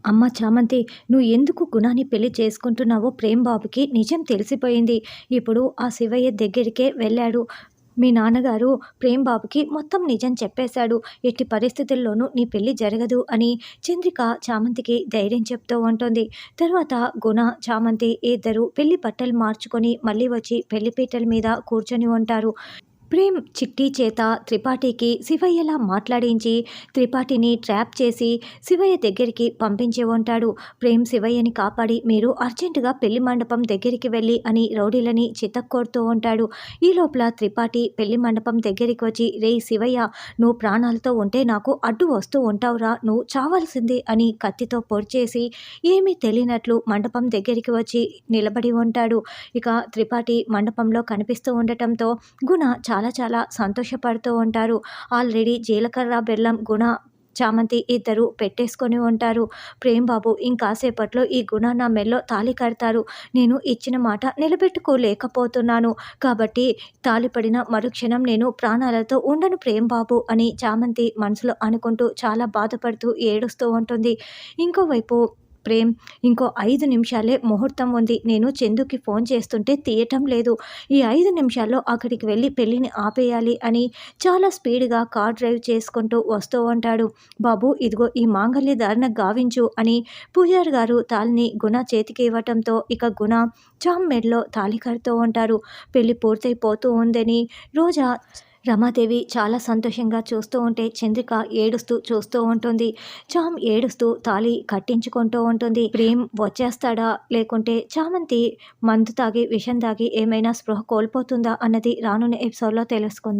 అమ్మ చామంతి, నువ్వు ఎందుకు గుణాన్ని పెళ్లి చేసుకుంటున్నావో ప్రేమ్ బాబుకి నిజం తెలిసిపోయింది. ఇప్పుడు ఆ శివయ్య దగ్గరికే వెళ్ళాడు. మీ నాన్నగారు ప్రేమ్ బాబుకి మొత్తం నిజం చెప్పేశాడు. ఎట్టి పరిస్థితుల్లోనూ నీ పెళ్లి జరగదు అని చంద్రిక చామంతికి ధైర్యం చెప్తూ ఉంటుంది. తర్వాత గుణ, చామంతి ఇద్దరు పెళ్లి బట్టలు మార్చుకొని మళ్ళీ వచ్చి పెళ్లిపీటల మీద కూర్చొని ఉంటారు. ప్రేమ్ చిట్టి చేత త్రిపాఠికి శివయ్యలా మాట్లాడించి త్రిపాఠిని ట్రాప్ చేసి శివయ్య దగ్గరికి పంపించి ఉంటాడు. ప్రేమ్ శివయ్యని కాపాడి మీరు అర్జెంటుగా పెళ్లి మండపం దగ్గరికి వెళ్ళి అని రౌడీలని చితక్కొడుతూ ఉంటాడు. ఈ లోపల త్రిపాఠి పెళ్లి మండపం దగ్గరికి వచ్చి రే శివయ్య, నువ్వు ప్రాణాలతో ఉంటే నాకు అడ్డు వస్తూ ఉంటావురా, నువ్వు చావాల్సిందే అని కత్తితో పొడిచేసి ఏమీ తెలియనట్లు మండపం దగ్గరికి వచ్చి నిలబడి ఉంటాడు. ఇక త్రిపాఠి మండపంలో కనిపిస్తూ ఉండటంతో గుణ చాలా చాలా సంతోషపడుతూ ఉంటారు. ఆల్రెడీ జీలకర్ర బెల్లం గుణ, చామంతి ఇద్దరు పెట్టేసుకొని ఉంటారు. ప్రేమ్ బాబు ఇంకాసేపట్లో ఈ గుణ నా మెల్లో తాళి కడతారు. నేను ఇచ్చిన మాట నిలబెట్టుకోలేకపోతున్నాను కాబట్టి తాళిపడిన మరుక్షణం నేను ప్రాణాలతో ఉండను ప్రేమ్ బాబు అని చామంతి మనసులో అనుకుంటూ చాలా బాధపడుతూ ఏడుస్తూ ఉంటుంది. ఇంకోవైపు ప్రేమ్, ఇంకో 5 నిమిషాలే ముహూర్తం ఉంది. నేను చందుకి ఫోన్ చేస్తుంటే తీయటం లేదు. ఈ 5 నిమిషాల్లో అక్కడికి వెళ్ళి పెళ్ళిని ఆపేయాలి అని చాలా స్పీడ్గా కార్ డ్రైవ్ చేసుకుంటూ వస్తూ ఉంటాడు. బాబు ఇదిగో ఈ మాంగళ్య ధారణ గావించు అని పూజారి గారు తాళిని గుణ చేతికి ఇవ్వటంతో ఇక గుణ చామ్ మెడలో తాళి కడుతూ ఉంటారు. పెళ్ళి పూర్తయిపోతూ ఉందని రోజా, రమాదేవి చాలా సంతోషంగా చూస్తూ ఉంటే చంద్రిక ఏడుస్తూ చూస్తూ ఉంటుంది. చామ్ ఏడుస్తూ తాళి కట్టించుకుంటూ ఉంటుంది. ప్రేమ్ వచ్చేస్తాడా, లేకుంటే చామంతి మందు తాగి విషం తాగి ఏమైనా స్పృహ కోల్పోతుందా అన్నది రానున్న ఎపిసోడ్లో తెలుసుకుందాం.